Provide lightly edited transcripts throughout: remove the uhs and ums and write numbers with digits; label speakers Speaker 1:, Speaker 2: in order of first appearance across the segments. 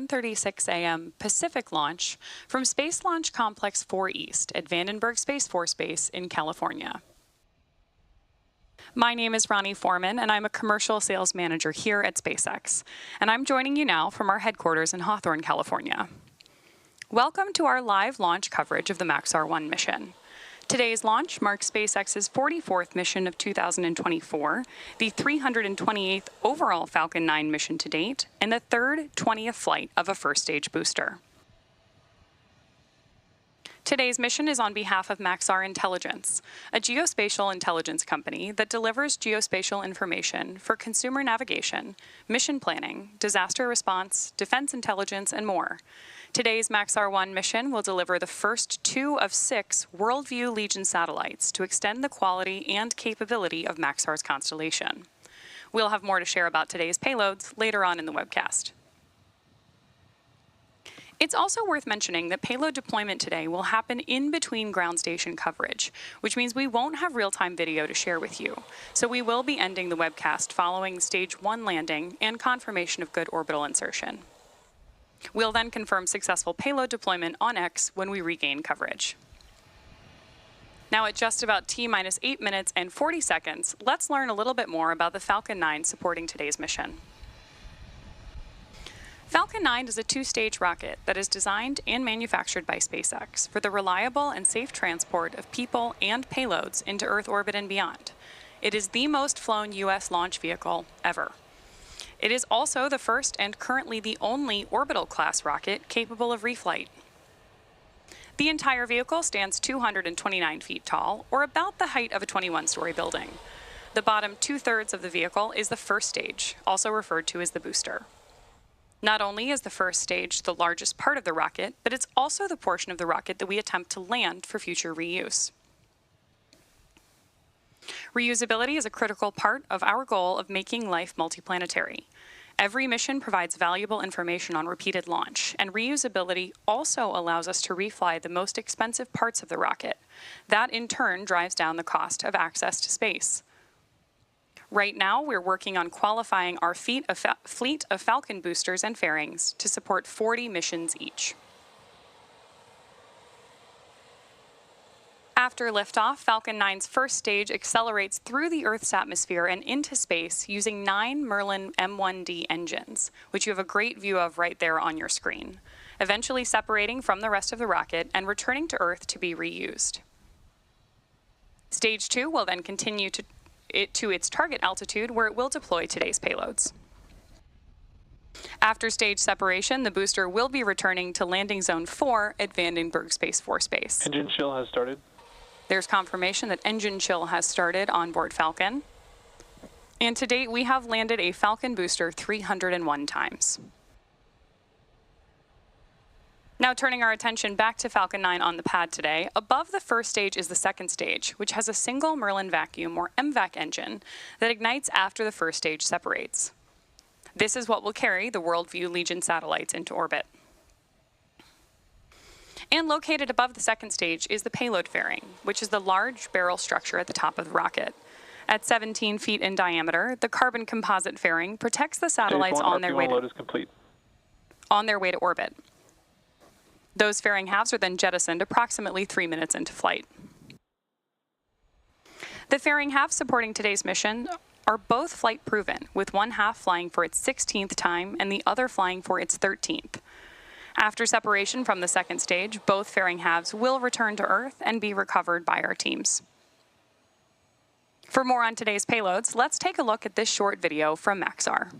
Speaker 1: 10:36 a.m. Pacific launch from Space Launch Complex 4 East at Vandenberg Space Force Base in California. My name is Ronnie Foreman, and I'm a commercial sales manager here at SpaceX, and I'm joining you now from our headquarters in Hawthorne, California. Welcome to our live launch coverage of the Maxar 1 mission. Today's launch marks SpaceX's 44th mission of 2024, the 328th overall Falcon 9 mission to date, and the third 20th flight of a first-stage booster. Today's mission is on behalf of Maxar Intelligence, a geospatial intelligence company that delivers geospatial information for consumer navigation, mission planning, disaster response, defense intelligence, and more. Today's Maxar 1 mission will deliver the first 2 of 6 WorldView Legion satellites to extend the quality and capability of Maxar's constellation. We'll have more to share about today's payloads later on in the webcast. It's also worth mentioning that payload deployment today will happen in between ground station coverage, which means we won't have real-time video to share with you. So we will be ending the webcast following Stage 1 landing and confirmation of good orbital insertion. We'll then confirm successful payload deployment on X when we regain coverage. Now at just about T-minus 8 minutes and 40 seconds, let's learn a little bit more about the Falcon 9 supporting today's mission. Falcon 9 is a 2-stage rocket that is designed and manufactured by SpaceX for the reliable and safe transport of people and payloads into Earth orbit and beyond. It is the most flown U.S. launch vehicle ever. It is also the first and currently the only orbital-class rocket capable of reflight. The entire vehicle stands 229 feet tall, or about the height of a 21-story building. The bottom 2/3 of the vehicle is the first stage, also referred to as the booster. Not only is the first stage the largest part of the rocket, but it's also the portion of the rocket that we attempt to land for future reuse. Reusability is a critical part of our goal of making life multiplanetary. Every mission provides valuable information on repeated launch, and reusability also allows us to refly the most expensive parts of the rocket. That, in turn, drives down the cost of access to space. Right now, we're working on qualifying our fleet of Falcon boosters and fairings to support 40 missions each. After liftoff, Falcon 9's first stage accelerates through the Earth's atmosphere and into space using 9 Merlin M1D engines, which you have a great view of right there on your screen, eventually separating from the rest of the rocket and returning to Earth to be reused. Stage 2 will then continue to its target altitude, where it will deploy today's payloads. After stage separation, the booster will be returning to landing zone 4 at Vandenberg Space Force Base.
Speaker 2: Engine chill has started.
Speaker 1: There's confirmation that engine chill has started on board Falcon. And to date, we have landed a Falcon booster 301 times. Now turning our attention back to Falcon 9 on the pad today, above the first stage is the second stage, which has a single Merlin vacuum or MVAC engine that ignites after the first stage separates. This is what will carry the WorldView Legion satellites into orbit. And located above the second stage is the payload fairing, which is the large barrel structure at the top of the rocket. At 17 feet in diameter, the carbon composite fairing protects the satellites on their way to orbit. Those fairing halves are then jettisoned approximately 3 minutes into flight. The fairing halves supporting today's mission are both flight proven, with one half flying for its 16th time and the other flying for its 13th. After separation from the second stage, both fairing halves will return to Earth and be recovered by our teams. For more on today's payloads, let's take a look at this short video from Maxar.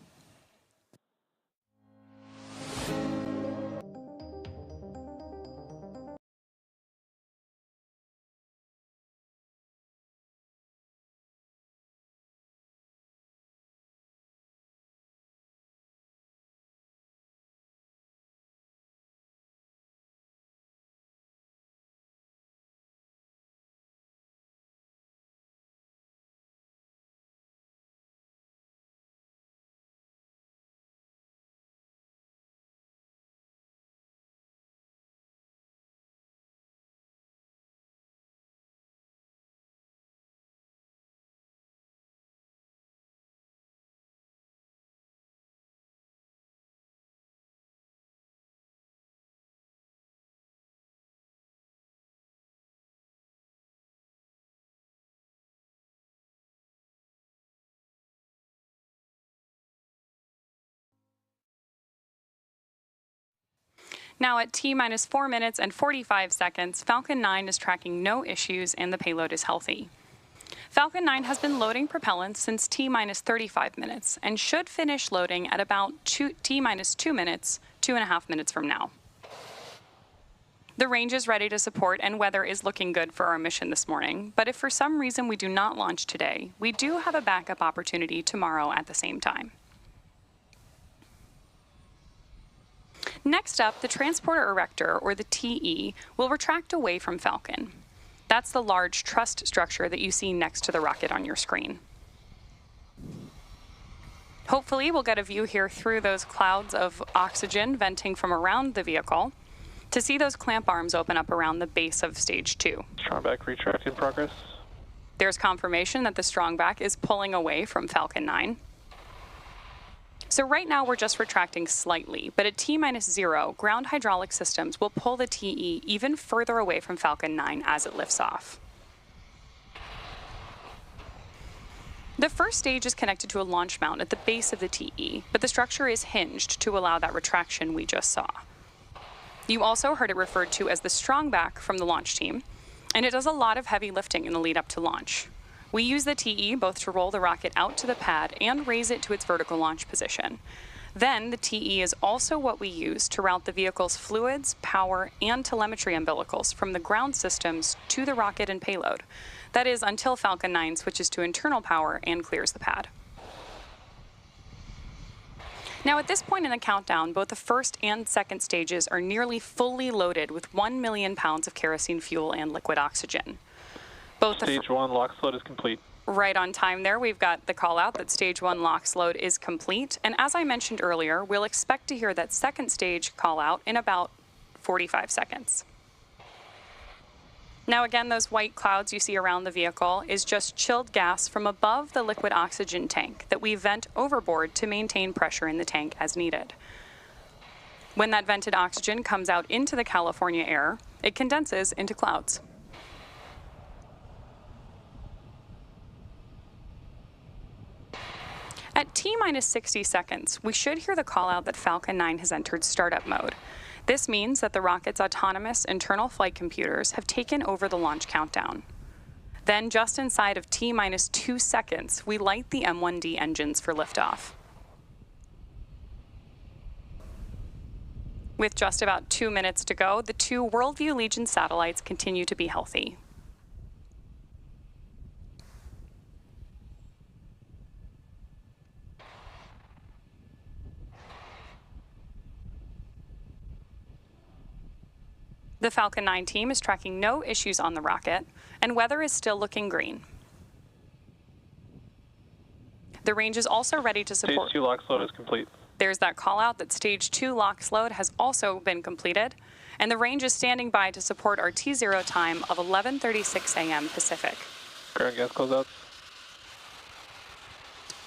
Speaker 1: Now at T-minus 4 minutes and 45 seconds, Falcon 9 is tracking no issues and the payload is healthy. Falcon 9 has been loading propellant since T-minus 35 minutes and should finish loading at about T-minus 2 minutes, 2.5 minutes from now. The range is ready to support and weather is looking good for our mission this morning, but if for some reason we do not launch today, we do have a backup opportunity tomorrow at the same time. Next up, the Transporter Erector, or the TE, will retract away from Falcon. That's the large truss structure that you see next to the rocket on your screen. Hopefully, we'll get a view here through those clouds of oxygen venting from around the vehicle to see those clamp arms open up around the base of stage 2.
Speaker 2: Strongback retract in progress.
Speaker 1: There's confirmation that the strongback is pulling away from Falcon 9. So right now we're just retracting slightly, but at T-minus 0, ground hydraulic systems will pull the TE even further away from Falcon 9 as it lifts off. The first stage is connected to a launch mount at the base of the TE, but the structure is hinged to allow that retraction we just saw. You also heard it referred to as the strongback from the launch team, and it does a lot of heavy lifting in the lead up to launch. We use the TE both to roll the rocket out to the pad and raise it to its vertical launch position. Then the TE is also what we use to route the vehicle's fluids, power, and telemetry umbilicals from the ground systems to the rocket and payload. That is until Falcon 9 switches to internal power and clears the pad. Now at this point in the countdown, both the first and second stages are nearly fully loaded with 1 million pounds of kerosene fuel and liquid oxygen.
Speaker 2: Stage 1 LOX load is complete.
Speaker 1: Right on time there. We've got the call out that stage 1 LOX load is complete. And as I mentioned earlier, we'll expect to hear that second stage call out in about 45 seconds. Now again, those white clouds you see around the vehicle is just chilled gas from above the liquid oxygen tank that we vent overboard to maintain pressure in the tank as needed. When that vented oxygen comes out into the California air, it condenses into clouds. At T-minus 60 seconds, we should hear the call out that Falcon 9 has entered startup mode. This means that the rocket's autonomous internal flight computers have taken over the launch countdown. Then, just inside of T-minus 2 seconds, we light the M1D engines for liftoff. With just about 2 minutes to go, the 2 WorldView Legion satellites continue to be healthy. The Falcon 9 team is tracking no issues on the rocket, and weather is still looking green. The range is also ready to support.
Speaker 2: Stage 2 LOX load is complete.
Speaker 1: There's that call out that stage 2 LOX load has also been completed, and the range is standing by to support our T0 time of 11:36 a.m. Pacific.
Speaker 2: Ground gas closeouts.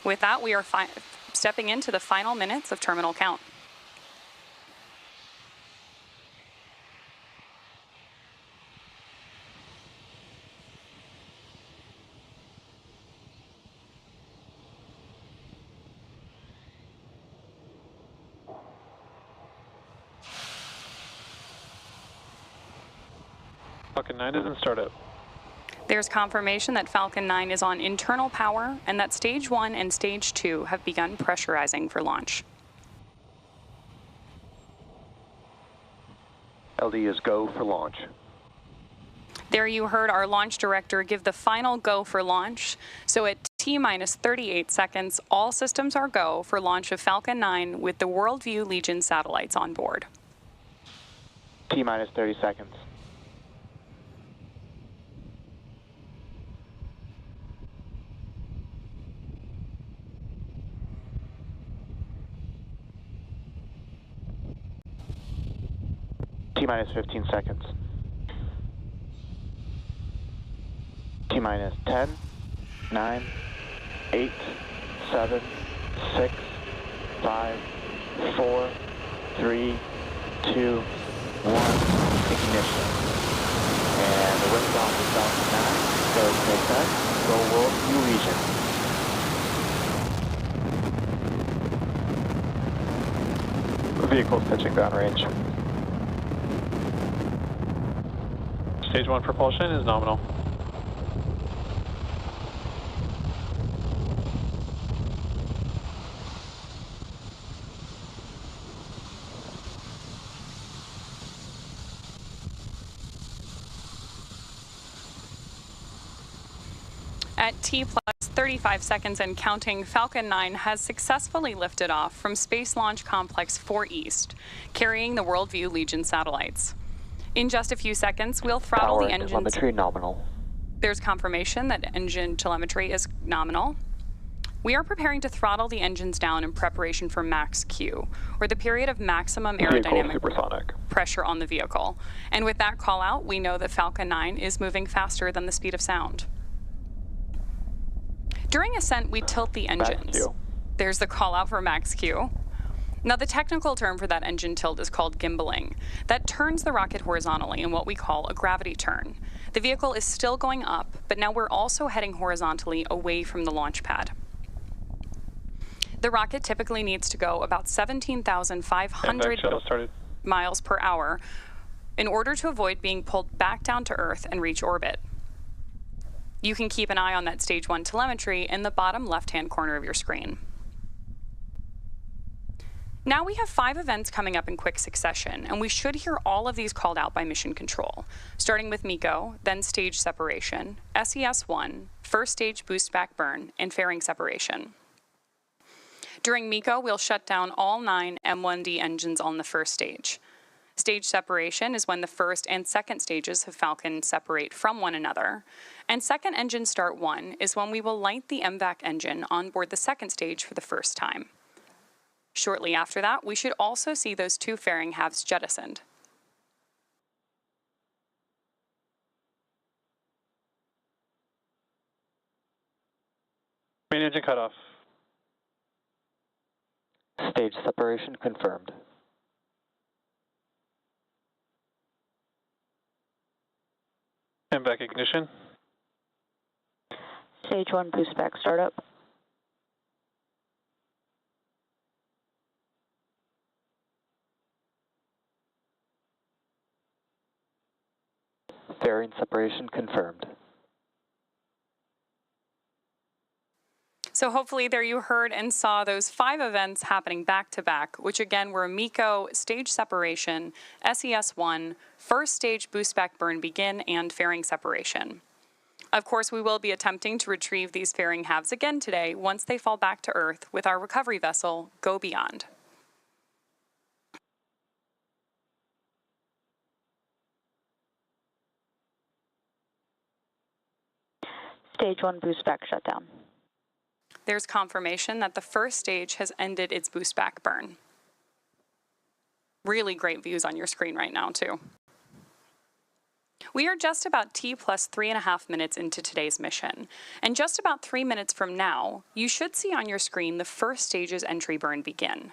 Speaker 1: With that, we are stepping into the final minutes of terminal count.
Speaker 2: Falcon 9 is in startup.
Speaker 1: There's confirmation that Falcon 9 is on internal power and that stage 1 and stage 2 have begun pressurizing for launch.
Speaker 3: LD is go for launch.
Speaker 1: There you heard our launch director give the final go for launch. So at T-minus 38 seconds, all systems are go for launch of Falcon 9 with the WorldView Legion satellites on board.
Speaker 3: T-minus 30 seconds. T-minus 15 seconds. T-minus 10, 9, 8, 7, 6, 5, 4, 3, 2, 1, ignition. And the liftoff is Falcon 9, go SpaceX, go WorldView Legion. The vehicle's touching downrange.
Speaker 2: Stage 1 propulsion is nominal.
Speaker 1: At T plus 35 seconds and counting, Falcon 9 has successfully lifted off from Space Launch Complex 4 East, carrying the WorldView Legion satellites. In just a few seconds, we'll throttle
Speaker 3: Power
Speaker 1: the engines.
Speaker 3: Telemetry nominal.
Speaker 1: There's confirmation that engine telemetry is nominal. We are preparing to throttle the engines down in preparation for max Q, or the period of maximum aerodynamic
Speaker 2: supersonic
Speaker 1: pressure on the vehicle. And with that call out, we know that Falcon 9 is moving faster than the speed of sound. During ascent, we tilt the engines.
Speaker 3: Max Q.
Speaker 1: There's the call out for max Q. Now, the technical term for that engine tilt is called gimbaling. That turns the rocket horizontally in what we call a gravity turn. The vehicle is still going up, but now we're also heading horizontally away from the launch pad. The rocket typically needs to go about 17,500 miles per hour in order to avoid being pulled back down to Earth and reach orbit. You can keep an eye on that Stage 1 telemetry in the bottom left-hand corner of your screen. Now we have 5 events coming up in quick succession, and we should hear all of these called out by Mission Control, starting with MECO, then stage separation, SES-1, first stage boost back burn, and fairing separation. During MECO, we'll shut down all 9 M1D engines on the first stage. Stage separation is when the first and second stages of Falcon separate from one another. And second engine start 1 is when we will light the MVAC engine on board the second stage for the first time. Shortly after that, we should also see those 2 fairing halves jettisoned.
Speaker 2: Main engine cutoff.
Speaker 3: Stage separation confirmed.
Speaker 2: MVAC ignition.
Speaker 4: Stage 1 boost back startup.
Speaker 3: Fairing separation confirmed.
Speaker 1: So hopefully there you heard and saw those 5 events happening back to back, which again were MECO, stage separation, SES-1, first stage boost back burn begin, and fairing separation. Of course, we will be attempting to retrieve these fairing halves again today once they fall back to Earth with our recovery vessel, Go Beyond.
Speaker 4: Stage 1 boost back shutdown.
Speaker 1: There's confirmation that the first stage has ended its boost back burn. Really great views on your screen right now, too. We are just about T plus 3.5 minutes into today's mission, and just about 3 minutes from now, you should see on your screen the first stage's entry burn begin.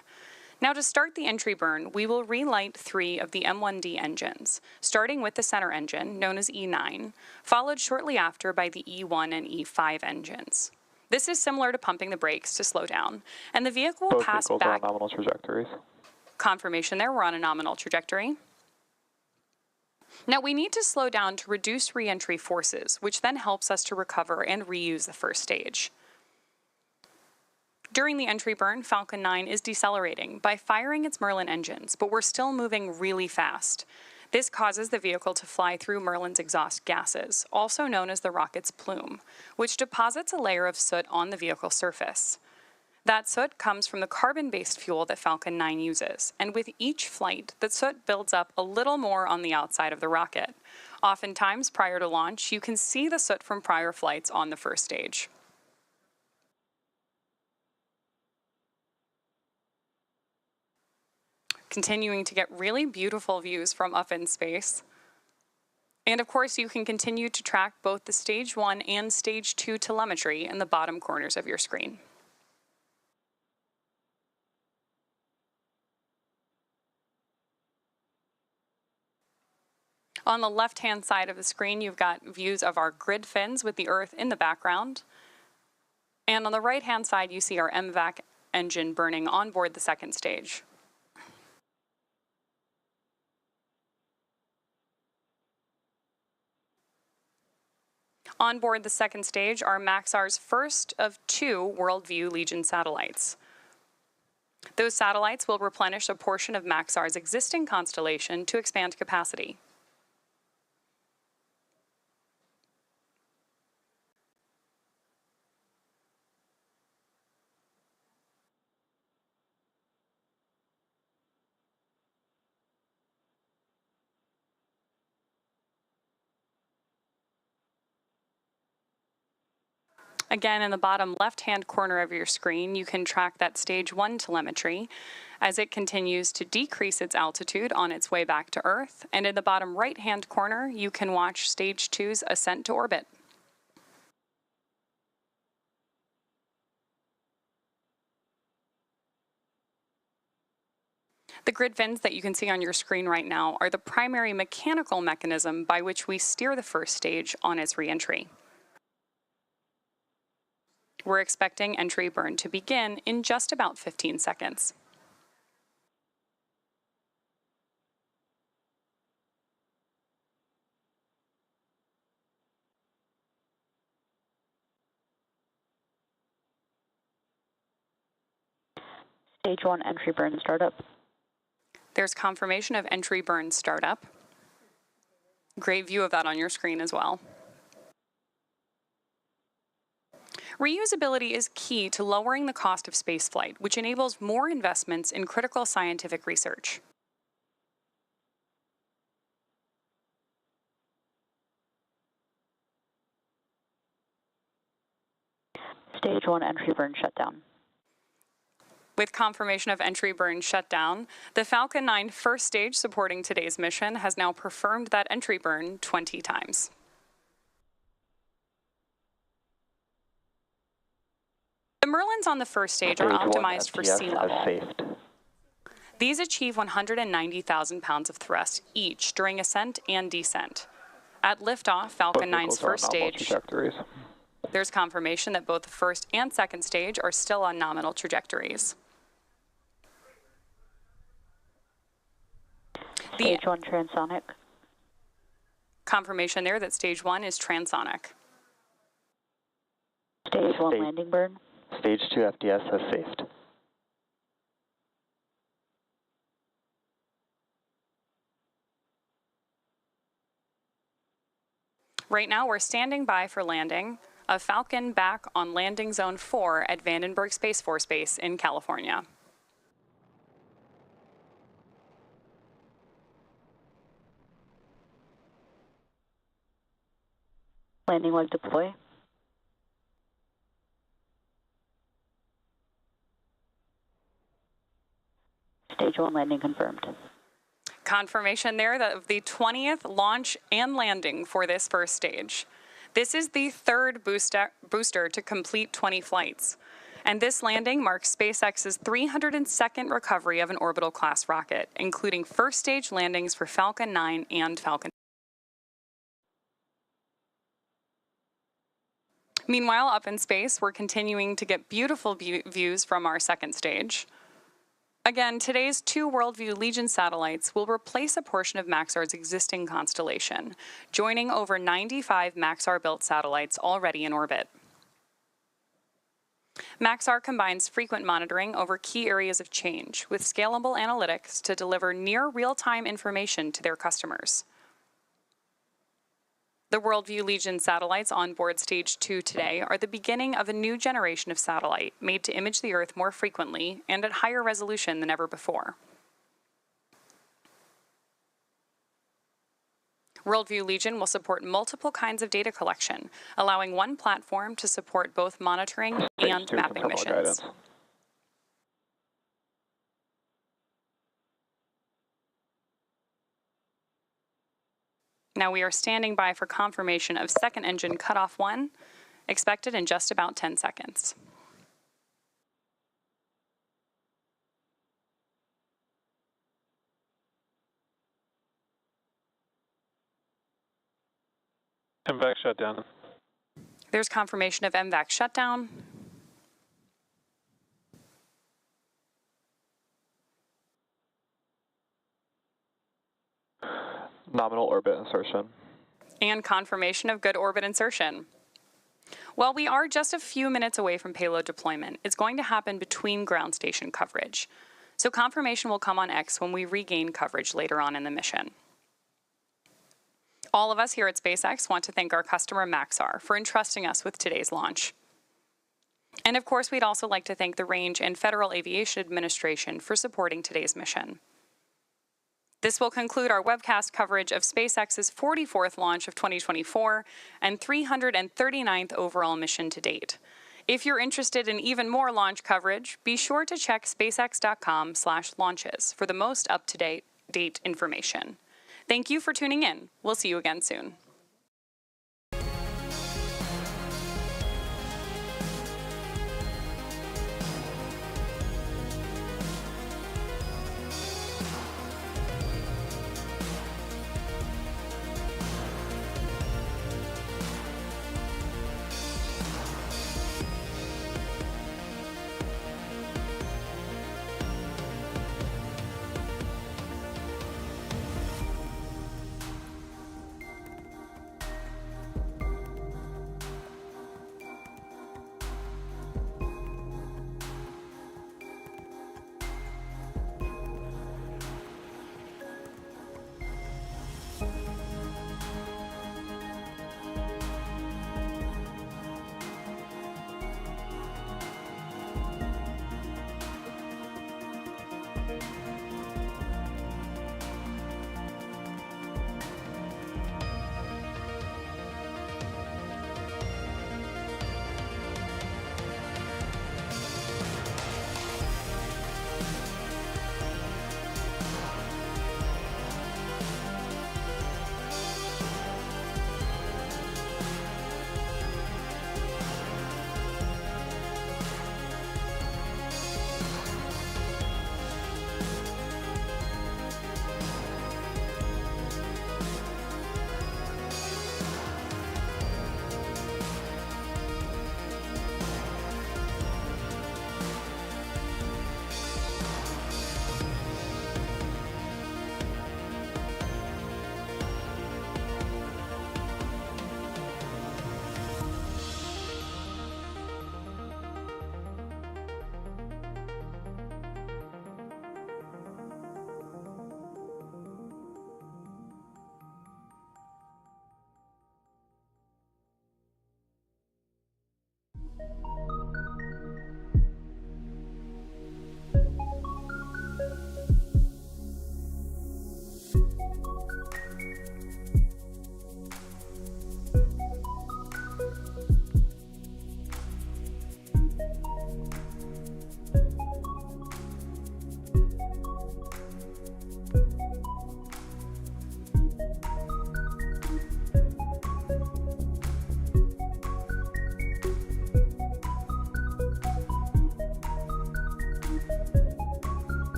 Speaker 1: Now, to start the entry burn, we will relight 3 of the M1D engines, starting with the center engine, known as E9, followed shortly after by the E1 and E5 engines. This is similar to pumping the brakes to slow down, and the vehicle will pass back.
Speaker 2: On nominal trajectories.
Speaker 1: Confirmation there, we're on a nominal trajectory. Now we need to slow down to reduce re-entry forces, which then helps us to recover and reuse the first stage. During the entry burn, Falcon 9 is decelerating by firing its Merlin engines, but we're still moving really fast. This causes the vehicle to fly through Merlin's exhaust gases, also known as the rocket's plume, which deposits a layer of soot on the vehicle surface. That soot comes from the carbon-based fuel that Falcon 9 uses, and with each flight, the soot builds up a little more on the outside of the rocket. Oftentimes, prior to launch, you can see the soot from prior flights on the first stage. Continuing to get really beautiful views from up in space. And of course, you can continue to track both the Stage 1 and Stage 2 telemetry in the bottom corners of your screen. On the left-hand side of the screen, you've got views of our grid fins with the Earth in the background. And on the right-hand side, you see our MVAC engine burning on board the second stage. On board the second stage are Maxar's first of 2 WorldView Legion satellites. Those satellites will replenish a portion of Maxar's existing constellation to expand capacity. Again, in the bottom left-hand corner of your screen, you can track that stage 1 telemetry as it continues to decrease its altitude on its way back to Earth. And in the bottom right-hand corner, you can watch stage 2's ascent to orbit. The grid fins that you can see on your screen right now are the primary mechanical mechanism by which we steer the first stage on its re-entry. We're expecting entry burn to begin in just about 15 seconds.
Speaker 4: Stage 1 entry burn startup.
Speaker 1: There's confirmation of entry burn startup. Great view of that on your screen as well. Reusability is key to lowering the cost of spaceflight, which enables more investments in critical scientific research.
Speaker 4: Stage 1 entry burn shutdown.
Speaker 1: With confirmation of entry burn shutdown, the Falcon 9 first stage supporting today's mission has now performed that entry burn 20 times. The Merlins on the first stage are optimized for sea level. These achieve 190,000 pounds of thrust each during ascent and descent. At liftoff, Falcon 9's first stage, there's confirmation that both the first and second stage are still on nominal trajectories.
Speaker 4: Stage 1 transonic.
Speaker 1: Confirmation there that stage 1 is transonic.
Speaker 4: Stage 1 landing burn.
Speaker 3: Stage 2 FDS has safed.
Speaker 1: Right now, we're standing by for landing of Falcon back on landing zone 4 at Vandenberg Space Force Base in California.
Speaker 4: Landing leg deploy. Stage 1 landing confirmed.
Speaker 1: Confirmation there of the 20th launch and landing for this first stage. This is the third booster to complete 20 flights. And this landing marks SpaceX's 302nd recovery of an orbital class rocket, including first stage landings for Falcon 9 and Falcon. Meanwhile, up in space, we're continuing to get beautiful views from our second stage. Again, today's 2 WorldView Legion satellites will replace a portion of Maxar's existing constellation, joining over 95 Maxar-built satellites already in orbit. Maxar combines frequent monitoring over key areas of change with scalable analytics to deliver near real-time information to their customers. The WorldView Legion satellites on board Stage 2 today are the beginning of a new generation of satellite made to image the Earth more frequently and at higher resolution than ever before. WorldView Legion will support multiple kinds of data collection, allowing one platform to support both monitoring and mapping missions. Now we are standing by for confirmation of second engine cutoff 1, expected in just about 10 seconds.
Speaker 2: MVAC shutdown.
Speaker 1: There's confirmation of MVAC shutdown.
Speaker 2: Nominal orbit insertion.
Speaker 1: And confirmation of good orbit insertion. While we are just a few minutes away from payload deployment, it's going to happen between ground station coverage. So confirmation will come on X when we regain coverage later on in the mission. All of us here at SpaceX want to thank our customer Maxar for entrusting us with today's launch. And of course, we'd also like to thank the Range and Federal Aviation Administration for supporting today's mission. This will conclude our webcast coverage of SpaceX's 44th launch of 2024 and 339th overall mission to date. If you're interested in even more launch coverage, be sure to check spacex.com/launches for the most up-to-date information. Thank you for tuning in. We'll see you again soon.